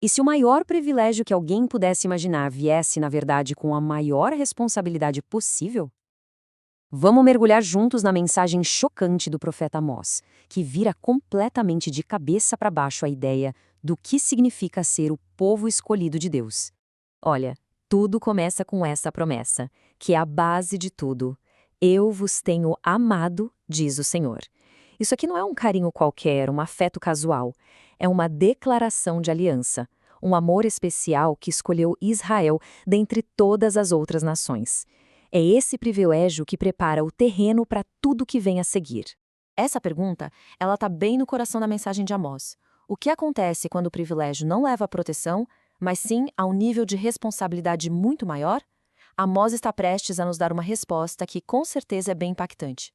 E se o maior privilégio que alguém pudesse imaginar viesse, na verdade, com a maior responsabilidade possível? Vamos mergulhar juntos na mensagem chocante do profeta Amós, que vira completamente de cabeça para baixo a ideia do que significa ser o povo escolhido de Deus. Olha, tudo começa com essa promessa, que é a base de tudo. Eu vos tenho amado, diz o Senhor. Isso aqui não é um carinho qualquer, um afeto casual. É uma declaração de aliança, um amor especial que escolheu Israel dentre todas as outras nações. É esse privilégio que prepara o terreno para tudo que vem a seguir. Essa pergunta, ela está bem no coração da mensagem de Amós. O que acontece quando o privilégio não leva à proteção, mas sim a um nível de responsabilidade muito maior? Amós está prestes a nos dar uma resposta que com certeza é bem impactante.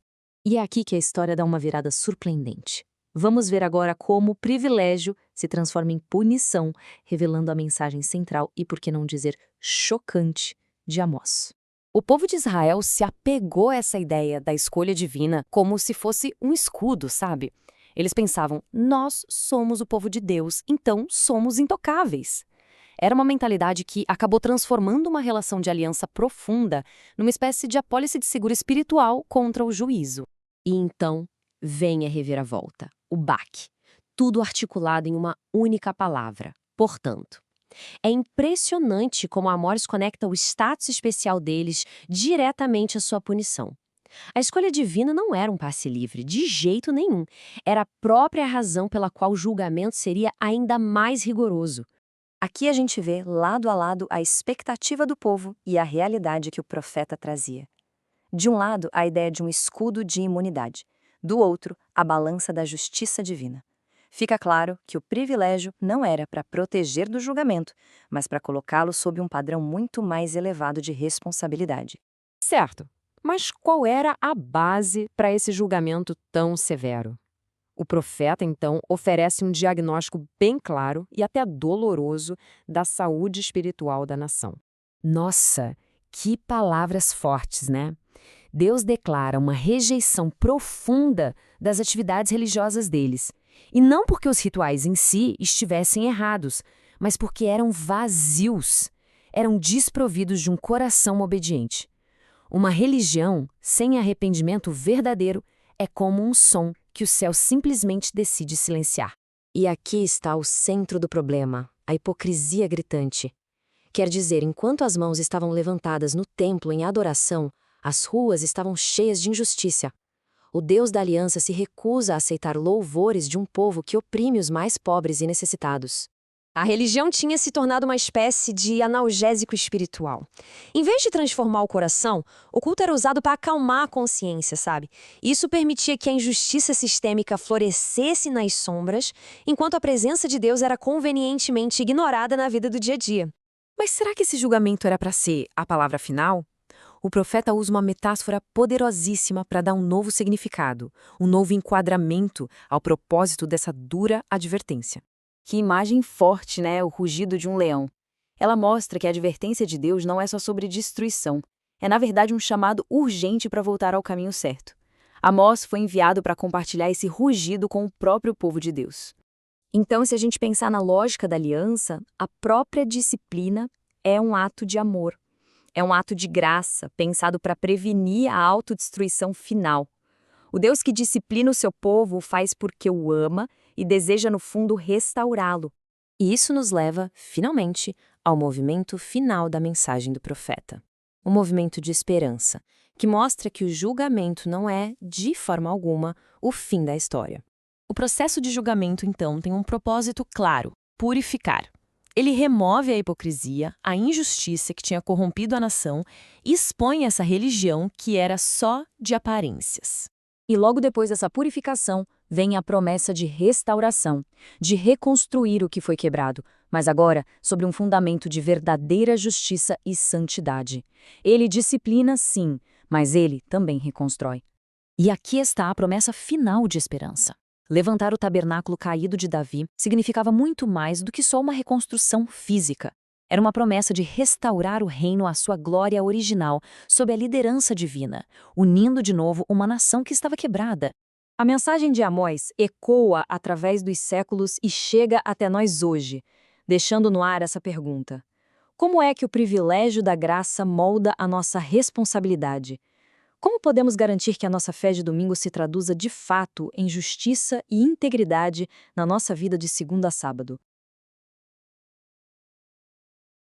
E é aqui que a história dá uma virada surpreendente. Vamos ver agora como o privilégio se transforma em punição, revelando a mensagem central e, por que não dizer, chocante de Amós. O povo de Israel se apegou a essa ideia da escolha divina como se fosse um escudo, sabe? Eles pensavam, nós somos o povo de Deus, então somos intocáveis. Era uma mentalidade que acabou transformando uma relação de aliança profunda numa espécie de apólice de seguro espiritual contra o juízo. E então vem a reviravolta, o baque. Tudo articulado em uma única palavra, portanto. É impressionante como Amós conecta o status especial deles diretamente à sua punição. A escolha divina não era um passe livre, de jeito nenhum. Era a própria razão pela qual o julgamento seria ainda mais rigoroso. Aqui a gente vê, lado a lado, a expectativa do povo e a realidade que o profeta trazia. De um lado, a ideia de um escudo de imunidade. Do outro, a balança da justiça divina. Fica claro que o privilégio não era para proteger do julgamento, mas para colocá-lo sob um padrão muito mais elevado de responsabilidade. Certo, mas qual era a base para esse julgamento tão severo? O profeta, então, oferece um diagnóstico bem claro e até doloroso da saúde espiritual da nação. Nossa, que palavras fortes, né? Deus declara uma rejeição profunda das atividades religiosas deles. E não porque os rituais em si estivessem errados, mas porque eram vazios, eram desprovidos de um coração obediente. Uma religião sem arrependimento verdadeiro é como um som que o céu simplesmente decide silenciar. E aqui está o centro do problema, a hipocrisia gritante. Quer dizer, enquanto as mãos estavam levantadas no templo em adoração, as ruas estavam cheias de injustiça. O Deus da aliança se recusa a aceitar louvores de um povo que oprime os mais pobres e necessitados. A religião tinha se tornado uma espécie de analgésico espiritual. Em vez de transformar o coração, o culto era usado para acalmar a consciência, sabe? Isso permitia que a injustiça sistêmica florescesse nas sombras, enquanto a presença de Deus era convenientemente ignorada na vida do dia a dia. Mas será que esse julgamento era para ser a palavra final? O profeta usa uma metáfora poderosíssima para dar um novo significado, um novo enquadramento ao propósito dessa dura advertência. Que imagem forte, né? O rugido de um leão. Ela mostra que a advertência de Deus não é só sobre destruição. É, na verdade, um chamado urgente para voltar ao caminho certo. Amós foi enviado para compartilhar esse rugido com o próprio povo de Deus. Então, se a gente pensar na lógica da aliança, a própria disciplina é um ato de amor. É um ato de graça, pensado para prevenir a autodestruição final. O Deus que disciplina o seu povo o faz porque o ama e deseja, no fundo, restaurá-lo. E isso nos leva, finalmente, ao movimento final da mensagem do profeta. Um movimento de esperança, que mostra que o julgamento não é, de forma alguma, o fim da história. O processo de julgamento, então, tem um propósito claro: purificar. Ele remove a hipocrisia, a injustiça que tinha corrompido a nação e expõe essa religião que era só de aparências. E logo depois dessa purificação, vem a promessa de restauração, de reconstruir o que foi quebrado, mas agora sobre um fundamento de verdadeira justiça e santidade. Ele disciplina, sim, mas ele também reconstrói. E aqui está a promessa final de esperança. Levantar o tabernáculo caído de Davi significava muito mais do que só uma reconstrução física. Era uma promessa de restaurar o reino à sua glória original, sob a liderança divina, unindo de novo uma nação que estava quebrada. A mensagem de Amós ecoa através dos séculos e chega até nós hoje. deixando no ar essa pergunta: como é que o privilégio da graça molda a nossa responsabilidade? Como podemos garantir que a nossa fé de domingo se traduza de fato em justiça e integridade na nossa vida de segunda a sábado?